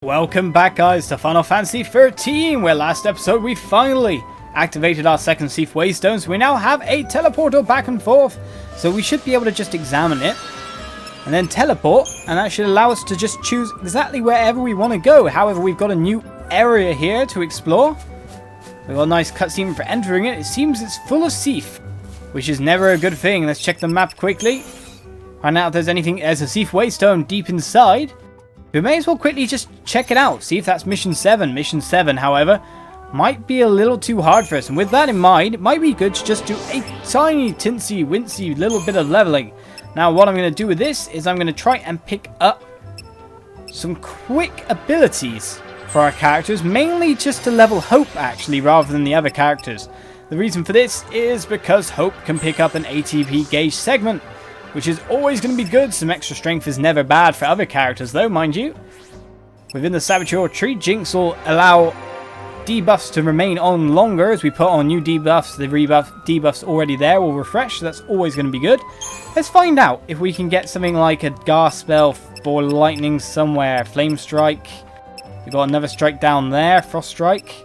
Welcome back, guys, to Final Fantasy 13, where last episode we finally activated our second Cie'th Waystone, so we now have a teleporter back and forth, so we should be able to just examine it and then teleport, and that should allow us to just choose exactly wherever we want to go. However, we've got a new area here to explore. We've got a nice cutscene for entering it. It seems it's full of Cie'th, which is never a good thing. Let's check the map quickly, find out if there's anything. There's a Cie'th Waystone deep inside. We may as well quickly just check it out, see if that's Mission 7. Mission 7, however, might be a little too hard for us. And with that in mind, it might be good to just do a tiny, tinsy, wincy little bit of leveling. Now, what I'm going to do with this is I'm going to try and pick up some quick abilities for our characters, mainly just to level Hope, actually, rather than the other characters. The reason for this is because Hope can pick up an ATB gauge segment, which is always going to be good. Some extra strength is never bad for other characters, though, mind you. Within the Saboteur tree, Jinx will allow debuffs to remain on longer as we put on new debuffs. The debuffs already there will refresh, so that's always going to be good. Let's find out if we can get something like a Gar spell for lightning somewhere. Flame Strike. We've got another strike down there. Frost Strike.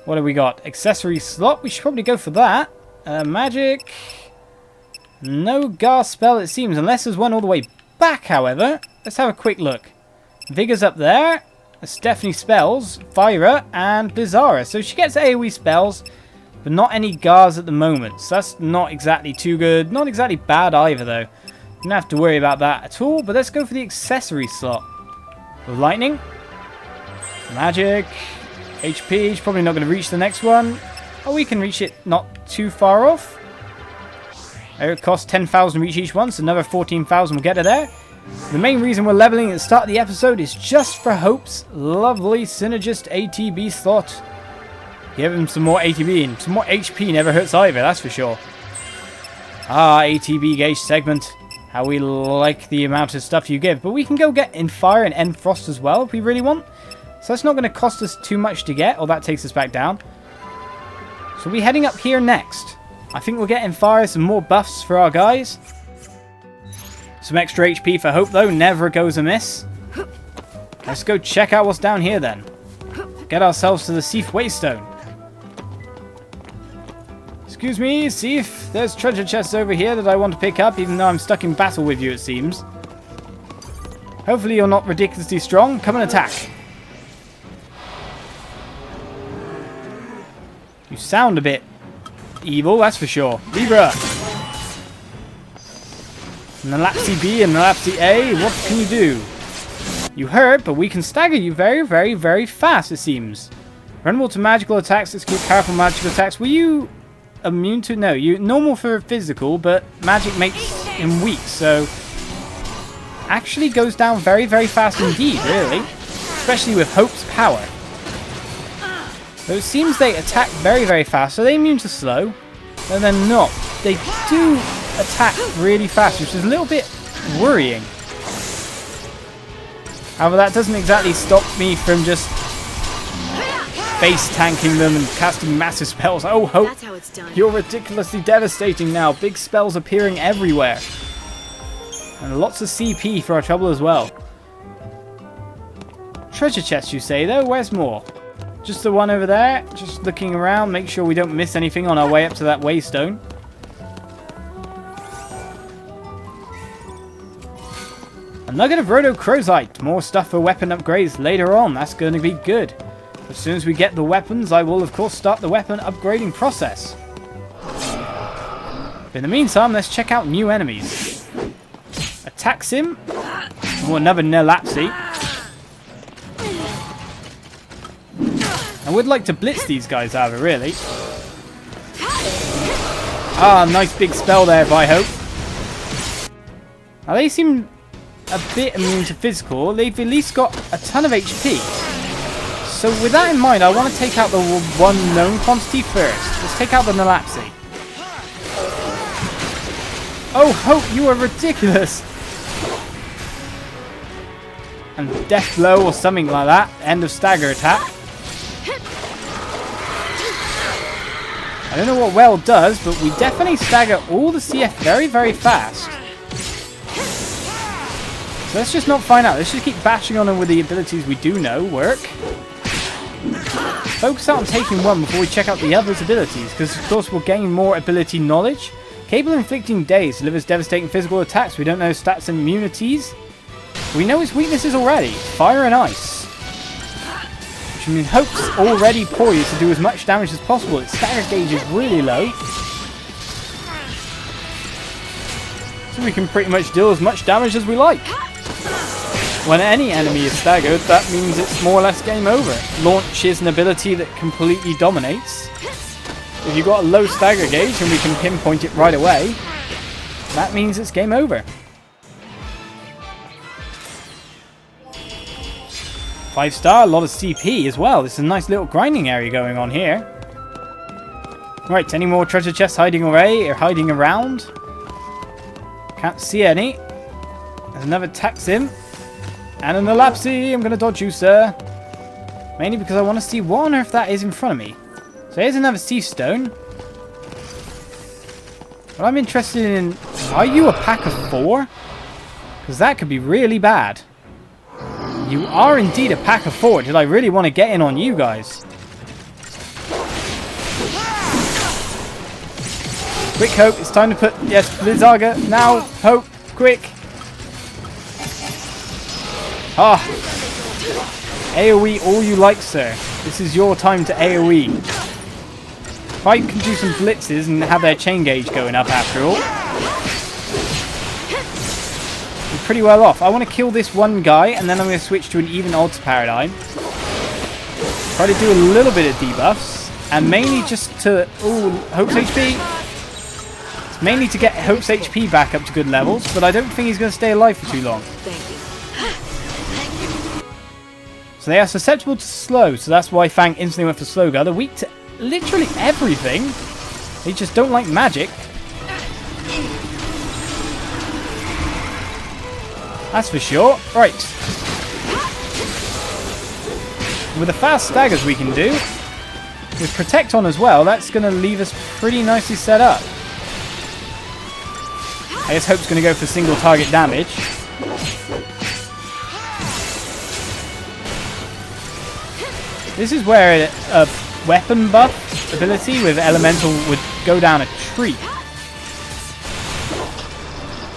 What have we got? Accessory slot. We should probably go for that. Magic. No Gar spell, it seems, unless there's one all the way back, however. Let's have a quick look. Vigor's up there. That's definitely spells. Fyra and Bizarra. So she gets AoE spells, but not any Gars at the moment. So that's not exactly too good. Not exactly bad either, though. Don't have to worry about that at all. But let's go for the accessory slot. With lightning. Magic. HP. She's probably not going to reach the next one. Oh, we can reach it not too far off. It costs 10,000 to reach each one, so another 14,000 will get her there. The main reason we're leveling at the start of the episode is just for Hope's lovely synergist ATB slot. Give him some more ATB, and some more HP never hurts either, that's for sure. Ah, ATB gauge segment. How we like the amount of stuff you give. But we can go get in Fire and End Frost as well if we really want. So that's not going to cost us too much to get, or that takes us back down. So we'll be heading up here next. I think we'll get in Fire some more buffs for our guys. Some extra HP for Hope, though, never goes amiss. Let's go check out what's down here, then. Get ourselves to the Cie'th Waystone. Excuse me, Cie'th. There's treasure chests over here that I want to pick up, even though I'm stuck in battle with you, it seems. Hopefully you're not ridiculously strong. Come and attack. You sound a bit evil, that's for sure. Libra. Nalapsi B and Nalapsi A, what can you do? You hurt, but we can stagger you very, very, very fast, it seems. Vulnerable to magical attacks, execute powerful magical attacks. Were you immune to? No, you normal for physical, but magic makes him weak, so actually goes down very, very fast indeed, really. Especially with Hope's power. Though it seems they attack very, very fast. So they're immune to slow. No, they're not. They do attack really fast, which is a little bit worrying. However, that doesn't exactly stop me from just face tanking them and casting massive spells. Oh, Hope, you're ridiculously devastating now. Big spells appearing everywhere. And lots of CP for our trouble as well. Treasure chest, you say, though? Where's more? Just the one over there. Just looking around. Make sure we don't miss anything on our way up to that waystone. A nugget of Rhodochrosite. More stuff for weapon upgrades later on. That's going to be good. As soon as we get the weapons, I will, of course, start the weapon upgrading process. But in the meantime, let's check out new enemies. Attack Sim. Oh, another Nalapsi. I would like to blitz these guys out of it, really. Ah, nice big spell there by Hope. Now, they seem a bit immune to physical. They've at least got a ton of HP. So with that in mind, I want to take out the one known quantity first. Let's take out the Nalapsi. Oh, Hope, you are ridiculous. And Death Blow or something like that. End of stagger attack. I don't know what Well does, but we definitely stagger all the Cie'th very, very fast. So let's just not find out. Let's just keep bashing on him with the abilities we do know work. Focus out on taking one before we check out the other's abilities, because of course we'll gain more ability knowledge. Capable of inflicting daze, delivers devastating physical attacks. We don't know stats and immunities. We know its weaknesses already. Fire and ice. Which means Hope's already poised to do as much damage as possible. Its stagger gauge is really low. So we can pretty much deal as much damage as we like. When any enemy is staggered, that means it's more or less game over. Launch is an ability that completely dominates. If you've got a low stagger gauge and we can pinpoint it right away, that means it's game over. 5-star, a lot of CP as well. This is a nice little grinding area going on here. Right, any more treasure chests hiding away or hiding around? Can't see any. There's another Taxim. And an Elapsy. I'm going to dodge you, sir. Mainly because I want to see what on earth that is in front of me. So here's another Cie'th stone. What I'm interested in... Are you a pack of 4? Because that could be really bad. You are indeed a pack of 4. Did I really want to get in on you guys? Quick, Hope. It's time to put... Yes, Blizzaga. Now, Hope. Quick. Ah. AoE all you like, sir. This is your time to AoE. If I can do some blitzes and have their chain gauge going up after all, we're pretty well off. I want to kill this one guy and then I'm going to switch to an even odds paradigm. Try to do a little bit of debuffs and mainly just to... Ooh, Hope's HP. It's mainly to get Hope's HP back up to good levels, but I don't think he's going to stay alive for too long. Thank you. So they are susceptible to slow, so that's why Fang instantly went for slow guard. They're weak to literally everything. They just don't like magic. That's for sure. Right. With the fast staggers we can do, with Protect on as well, that's going to leave us pretty nicely set up. I guess Hope's going to go for single target damage. This is where a weapon buff ability with elemental would go down a tree.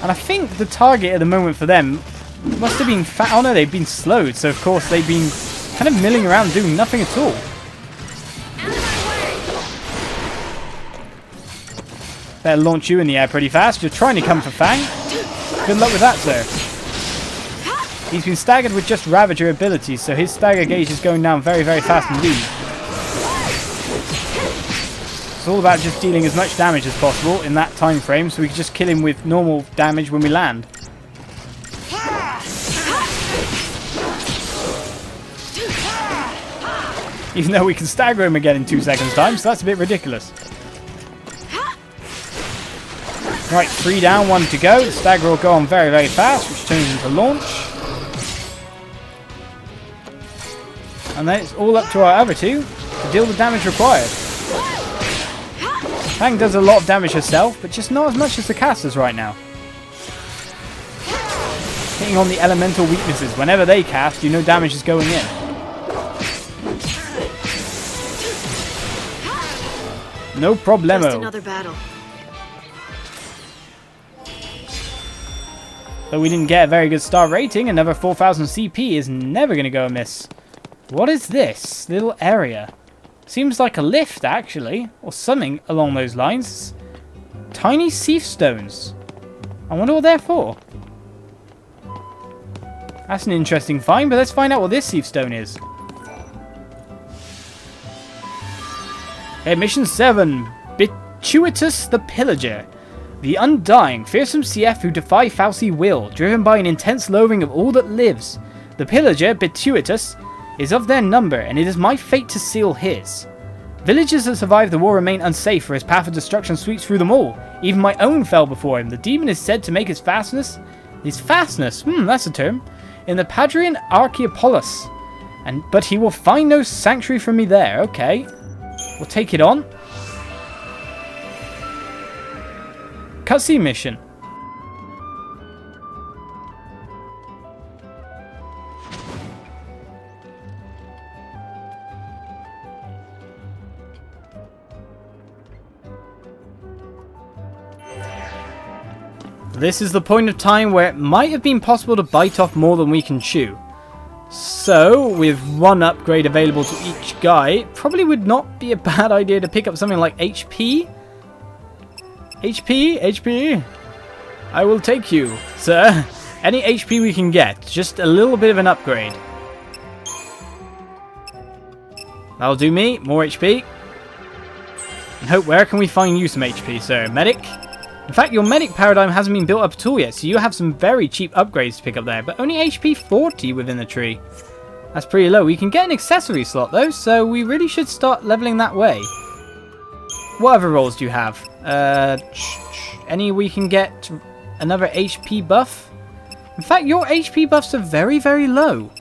And I think the target at the moment for them must have been oh no, they've been slowed, so of course they've been kind of milling around doing nothing at all. Better launch you in the air pretty fast. You're trying to come for Fang. Good luck with that, sir. He's been staggered with just Ravager abilities, so his stagger gauge is going down very, very fast indeed. It's all about just dealing as much damage as possible in that time frame, so we can just kill him with normal damage when we land. Even though we can stagger him again in 2 seconds time, so that's a bit ridiculous. Right, 3 down, 1 to go. The stagger will go on very, very fast, which turns into launch. And then it's all up to our other 2 to deal the damage required. Fang does a lot of damage herself, but just not as much as the casters right now. Hitting on the elemental weaknesses. Whenever they cast, you know damage is going in. No problemo. Just another battle. Though we didn't get a very good star rating, another 4,000 CP is never going to go amiss. What is this little area? Seems like a lift, actually, or something along those lines. Tiny Cie'th stones. I wonder what they're for. That's an interesting find, but let's find out what this Cie'th stone is. Okay, mission 7. Bituitus the Pillager. The undying, fearsome Cie'th who defy Fal'cie will, driven by an intense loathing of all that lives. The Pillager, Bituitus, is of their number, and it is my fate to seal his. Villagers that survived the war remain unsafe, for his path of destruction sweeps through them all. Even my own fell before him. The demon is said to make his fastness, that's a term, in the Paddraean Archaeopolis. But he will find no sanctuary from me there. Okay, we'll take it on. Cutscene mission. This is the point of time where it might have been possible to bite off more than we can chew. So, with one upgrade available to each guy, it probably would not be a bad idea to pick up something like HP. HP. I will take you, sir. Any HP we can get, just a little bit of an upgrade. That'll do me, more HP. And Hope, where can we find you some HP, sir? Medic? In fact, your medic paradigm hasn't been built up at all yet, so you have some very cheap upgrades to pick up there, but only HP 40 within the tree. That's pretty low. We can get an accessory slot though, so we really should start leveling that way. What other roles do you have? Any we can get another HP buff? In fact, your HP buffs are very, very low.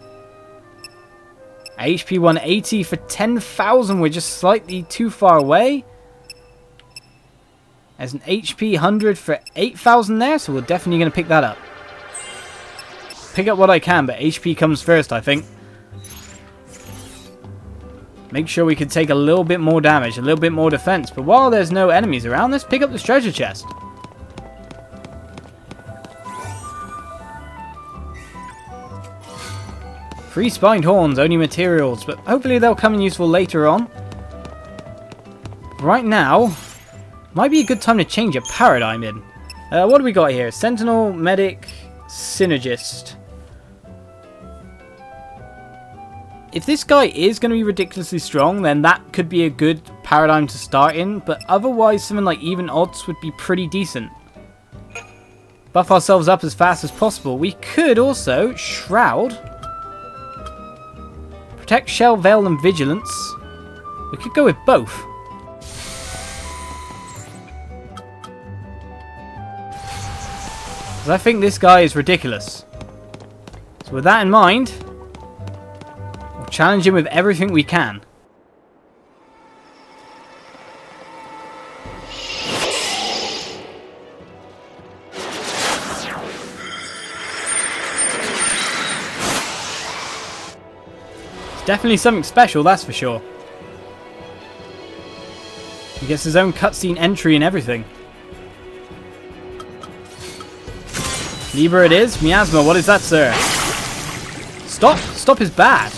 HP 180 for 10,000, we're just slightly too far away. There's an HP 100 for 8,000 there, so we're definitely going to pick that up. Pick up what I can, but HP comes first, I think. Make sure we can take a little bit more damage, a little bit more defense. But while there's no enemies around, let's pick up this treasure chest. Free spined horns, only materials, but hopefully they'll come in useful later on. Right now, might be a good time to change a paradigm in. What do we got here? Sentinel, Medic, Synergist. If this guy is going to be ridiculously strong, then that could be a good paradigm to start in, but otherwise something like even odds would be pretty decent. Buff ourselves up as fast as possible. We could also Shroud, Protect, Shell, Veil, and Vigilance. We could go with both. Because I think this guy is ridiculous. So with that in mind, we'll challenge him with everything we can. Definitely something special, that's for sure. He gets his own cutscene entry and everything. Libra it is. Miasma, what is that, sir? Stop! Stop is bad.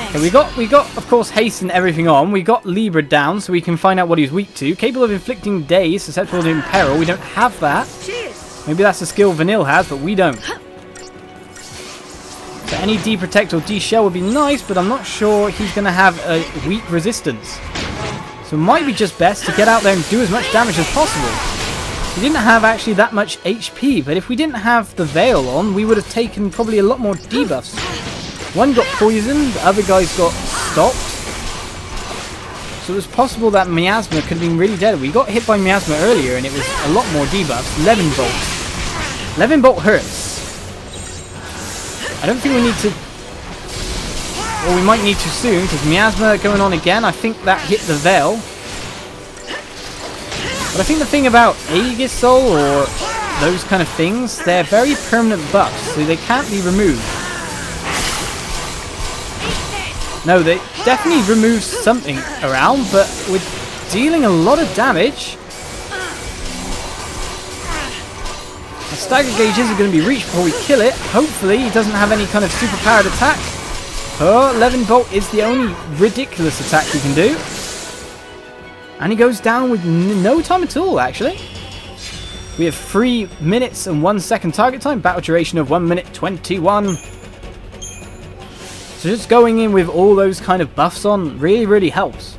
Okay, we got, of course, haste and everything on. We got Libra down, so we can find out what he's weak to. Capable of inflicting daze, susceptible to imperil. We don't have that. Maybe that's a skill Vanille has, but we don't. So any D-Protect or D-Shell would be nice, but I'm not sure he's going to have a weak resistance. So it might be just best to get out there and do as much damage as possible. He didn't have actually that much HP, but if we didn't have the Veil on, we would have taken probably a lot more debuffs. One got poisoned, the other guys got stopped. So it was possible that Miasma could have been really dead. We got hit by Miasma earlier and it was a lot more debuffs. Levin Bolt. Levin Bolt hurts. I don't think we need to... Or we might need to soon, because Miasma going on again. I think that hit the Veil. But I think the thing about Aegisol or those kind of things, they're very permanent buffs, so they can't be removed. No, they definitely remove something around, but with dealing a lot of damage... The stagger gauge isn't going to be reached before we kill it. Hopefully he doesn't have any kind of super powered attack. Oh, Levin Bolt is the only ridiculous attack he can do. And he goes down with no time at all, actually. We have 3 minutes and 1 second target time. Battle duration of 1 minute 21. So just going in with all those kind of buffs on really, really helps.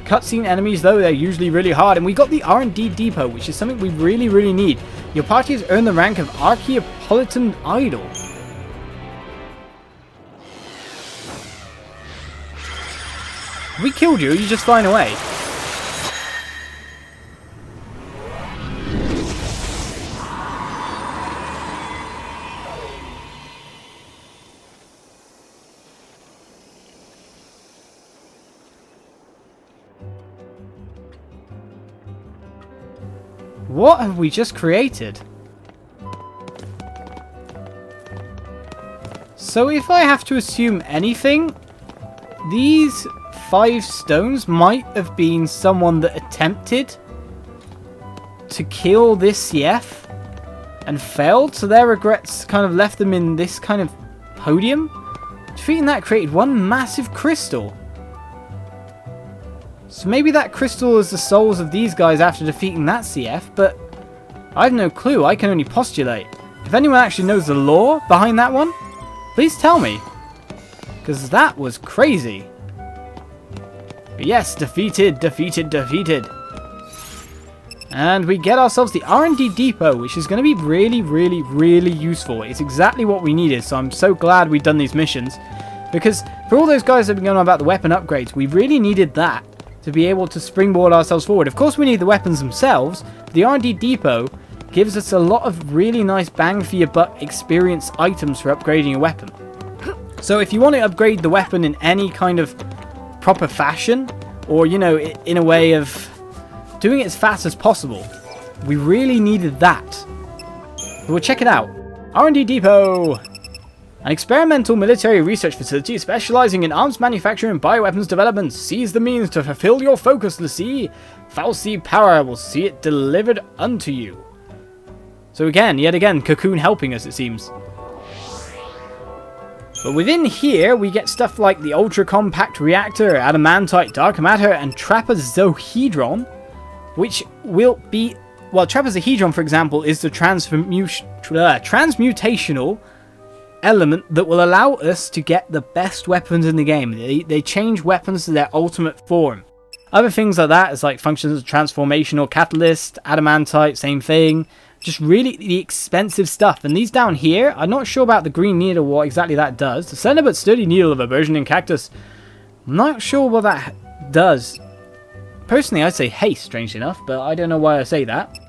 Cutscene enemies, though, they're usually really hard. And we got the R&D Depot, which is something we really, really need. Your party has earned the rank of Archaeopolitan Idol. We killed you, you're just flying away. What have we just created? So if I have to assume anything, these 5 stones might have been someone that attempted to kill this Cie'th and failed, so their regrets kind of left them in this kind of podium. Defeating that created one massive crystal. So maybe that crystal is the souls of these guys after defeating that Cie'th, but I have no clue. I can only postulate. If anyone actually knows the lore behind that one, please tell me, because that was crazy. But yes, defeated. And we get ourselves the R&D depot, which is going to be really useful. It's exactly what we needed, so I'm so glad we've done these missions. Because for all those guys that have been going on about the weapon upgrades, we really needed that to be able to springboard ourselves forward. Of course we need the weapons themselves. The R&D depot gives us a lot of really nice bang for your buck experience items for upgrading a weapon. So if you want to upgrade the weapon in any kind of proper fashion, or you know, in a way of doing it as fast as possible, we really needed that. But we'll check it out. R&D Depot! An experimental military research facility specializing in arms manufacture and bioweapons development. Seize the means to fulfill your focus, Fal'cie. Fal'cie power will see it delivered unto you. So again, yet again, Cocoon helping us, it seems. But within here, we get stuff like the ultra-compact reactor, adamantite, dark matter, and trapezohedron, which will be... Well, trapezohedron, for example, is the transmutational element that will allow us to get the best weapons in the game. They change weapons to their ultimate form. Other things like that is like functions as transformational catalyst, adamantite, same thing. Just really the expensive stuff. And these down here, I'm not sure about the green needle, what exactly that does. The slender but sturdy needle of a burgeoning cactus. I'm not sure what that does. Personally, I'd say haste, strangely enough, but I don't know why I say that.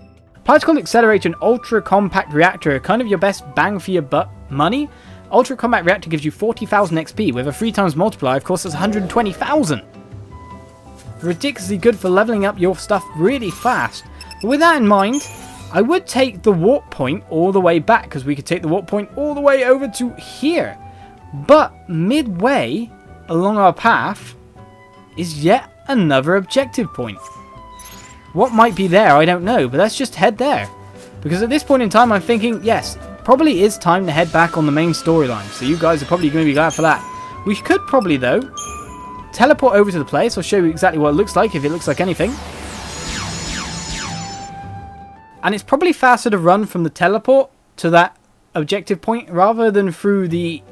Particle accelerator and ultra compact reactor are kind of your best bang for your buck money. Ultra compact reactor gives you 40,000 XP with a 3 times multiplier. Of course, that's 120,000. Ridiculously good for leveling up your stuff really fast. But with that in mind, I would take the warp point all the way back, because we could take the warp point all the way over to here. But midway along our path is yet another objective point. What might be there, I don't know, but let's just head there. Because at this point in time, I'm thinking, yes, probably is time to head back on the main storyline. So you guys are probably going to be glad for that. We could probably, though, teleport over to the place. I'll show you exactly what it looks like, if it looks like anything. And it's probably faster to run from the teleport to that objective point rather than through the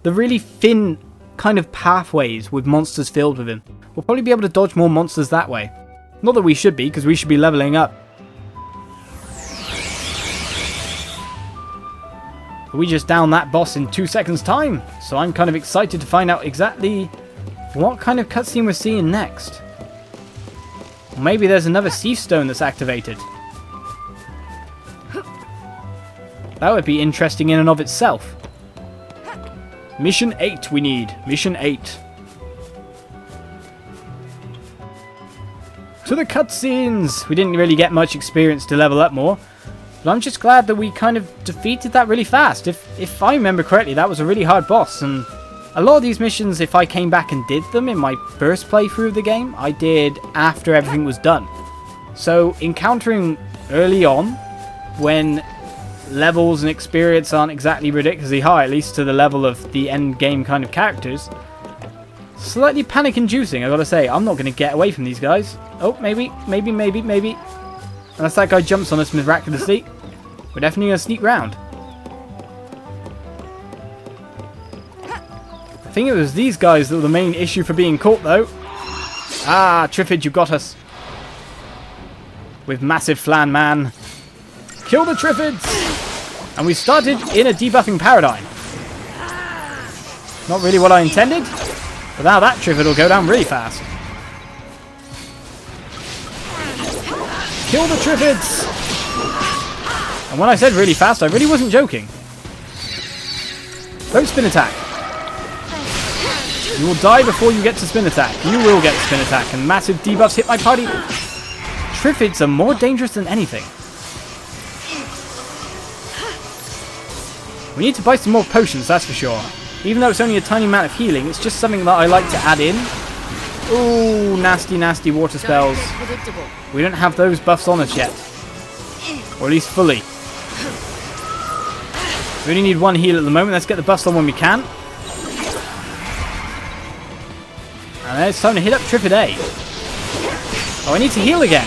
really thin kind of pathways with monsters filled with them. We'll probably be able to dodge more monsters that way. Not that we should be, because we should be leveling up. We just downed that boss in 2 seconds time, so I'm kind of excited to find out exactly what kind of cutscene we're seeing next. Or maybe there's another Cie'th stone that's activated. That would be interesting in and of itself. Mission 8 we need. Mission 8. To the cutscenes! We didn't really get much experience to level up more. But I'm just glad that we kind of defeated that really fast. If I remember correctly, that was a really hard boss. And a lot of these missions, if I came back and did them in my first playthrough of the game, I did after everything was done. So encountering early on, when levels and experience aren't exactly ridiculously high, at least to the level of the end game kind of characters, slightly panic inducing, I gotta say. I'm not gonna get away from these guys. Oh, maybe. Unless that guy jumps on us miraculously, we're definitely gonna sneak round. I think it was these guys that were the main issue for being caught, though. Ah, Triffid, you got us. With massive flan man. Kill the Triffids! And we started in a debuffing paradigm. Not really what I intended, but now that Triffid will go down really fast. Kill the Triffids! And when I said really fast, I really wasn't joking. Don't spin attack. You will die before you get to spin attack. You will get to spin attack, and massive debuffs hit my party. Triffids are more dangerous than anything. We need to buy some more potions, that's for sure. Even though it's only a tiny amount of healing, it's just something that I like to add in. Ooh, nasty water spells. We don't have those buffs on us yet. Or at least fully. We only need one heal at the moment. Let's get the bust on when we can. And then it's time to hit up Trifid A. Oh, I need to heal again.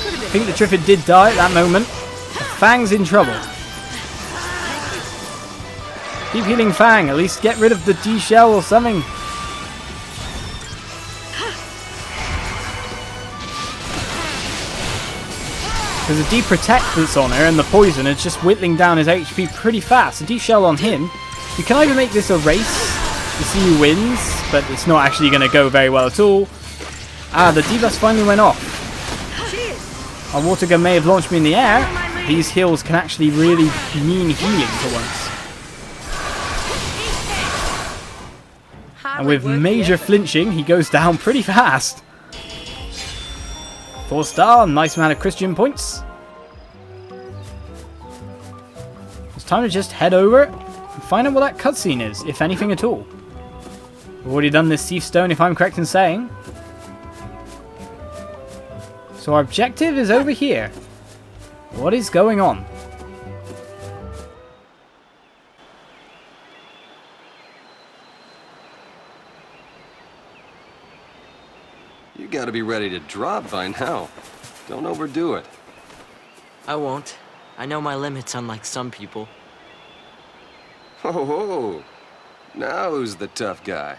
I think the Trifid did die at that moment. Fang's in trouble. Keep healing Fang. At least get rid of the D-shell or something. There's a D-protect that's on her, and the poison is just whittling down his HP pretty fast. A D-shell on him. You can either make this a race to see who wins, but it's not actually going to go very well at all. Ah, the D-bus finally went off. Our water gun may have launched me in the air. These heals can actually really mean healing for once. And with major flinching, he goes down pretty fast. 4-star, nice amount of Christian points. It's time to just head over and find out what that cutscene is, if anything at all. We've already done this Cie'th stone, if I'm correct in saying. So our objective is over here. What is going on? You gotta be ready to drop by now. Don't overdo it. I won't. I know my limits, unlike some people. Ho ho! Now who's the tough guy?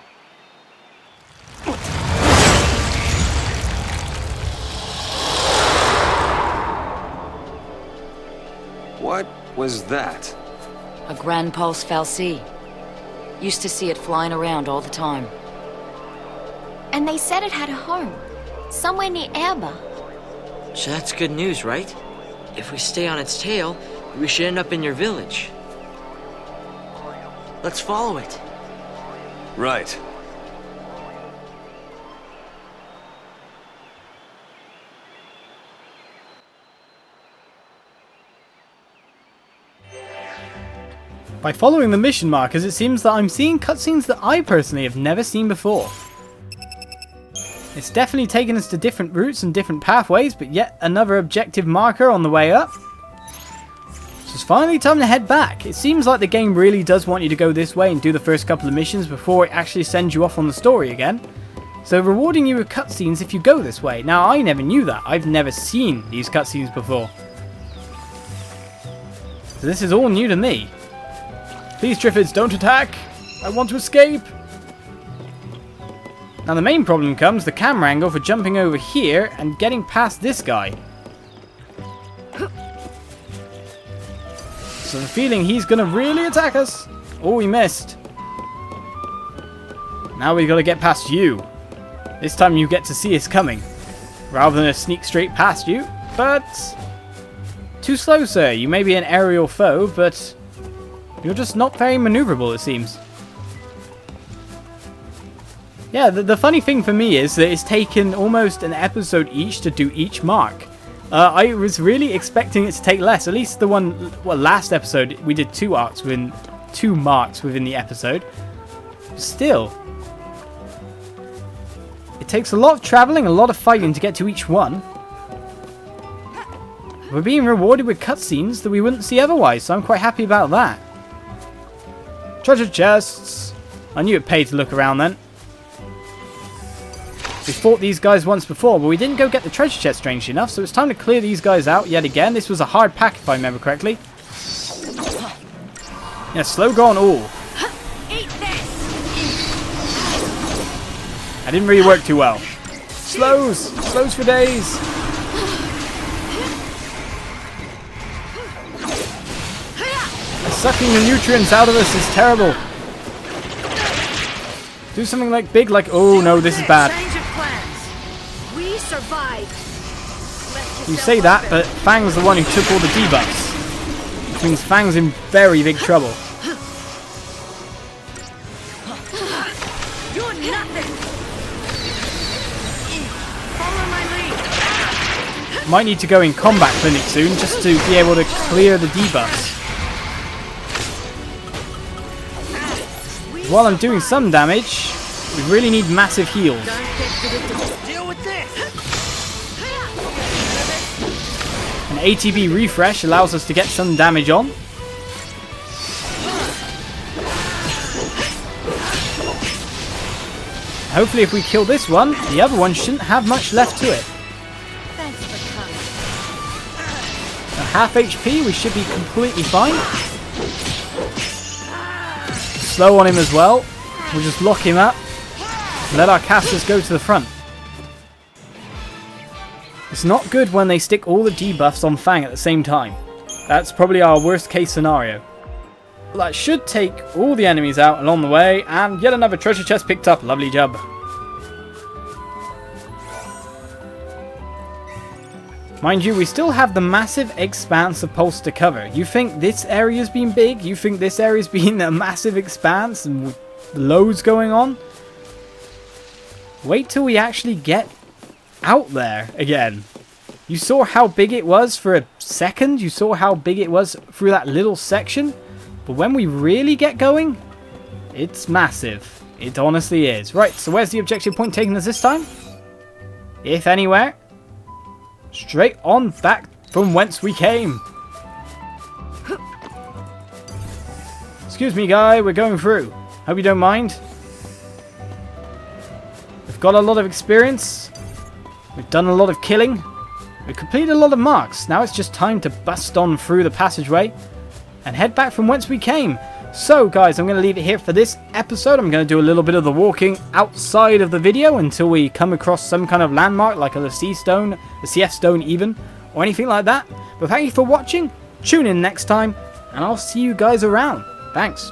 What was that? A grand pulse Fal'cie. Used to see it flying around all the time. And they said it had a home, somewhere near Erba. So that's good news, right? If we stay on its tail, we should end up in your village. Let's follow it. Right. By following the mission markers, it seems that I'm seeing cutscenes that I personally have never seen before. It's definitely taken us to different routes and different pathways, but yet another objective marker on the way up. So it's finally time to head back. It seems like the game really does want you to go this way and do the first couple of missions before it actually sends you off on the story again. So rewarding you with cutscenes if you go this way. Now I never knew that. I've never seen these cutscenes before. So this is all new to me. Please Triffids, don't attack! I want to escape! Now the main problem comes the camera angle for jumping over here and getting past this guy. So the feeling he's gonna really attack us. Oh, he missed. Now we gotta get past you. This time you get to see us coming, rather than a sneak straight past you. But too slow, sir. You may be an aerial foe, but you're just not very maneuverable, it seems. Yeah, the funny thing for me is that it's taken almost an episode each to do each mark. I was really expecting it to take less. At least the one, well, last episode we did two marks within the episode. Still, it takes a lot of traveling, a lot of fighting to get to each one. We're being rewarded with cutscenes that we wouldn't see otherwise, so I'm quite happy about that. Treasure chests. I knew it paid to look around then. We fought these guys once before, but we didn't go get the treasure chest, strangely enough, so it's time to clear these guys out yet again. This was a hard pack, if I remember correctly. Yeah, slow gone all. That didn't really work too well. Slows for days. Sucking the nutrients out of us is terrible. Do something like big, like, oh no, this is bad. We survived. You say that, but Fang's the one who took all the debuffs. Which means Fang's in very big trouble. You're nothing. Follow my lead. Might need to go in combat clinic soon just to be able to clear the debuffs. While I'm doing some damage, we really need massive heals. Deal with this. ATB refresh allows us to get some damage on. Hopefully if we kill this one, the other one shouldn't have much left to it. At half HP, we should be completely fine. Slow on him as well. We'll just lock him up. Let our casters go to the front. It's not good when they stick all the debuffs on Fang at the same time. That's probably our worst case scenario. But that should take all the enemies out along the way, and yet another treasure chest picked up. Lovely job. Mind you, we still have the massive expanse of Pulse to cover. You think this area's been big? You think this area's been a massive expanse and with loads going on? Wait till we actually get out there again. You saw how big it was for a second. You saw how big it was through that little section. But when we really get going, it's massive. It honestly is. Right, so where's the objective point taking us this time? If anywhere, straight on back from whence we came. Excuse me, guy, we're going through. Hope you don't mind. We've got a lot of experience. We've done a lot of killing. We've completed a lot of marks. Now it's just time to bust on through the passageway and head back from whence we came. So guys, I'm going to leave it here for this episode. I'm going to do a little bit of the walking outside of the video until we come across some kind of landmark like a Cie'th stone even, or anything like that. But thank you for watching. Tune in next time, and I'll see you guys around. Thanks.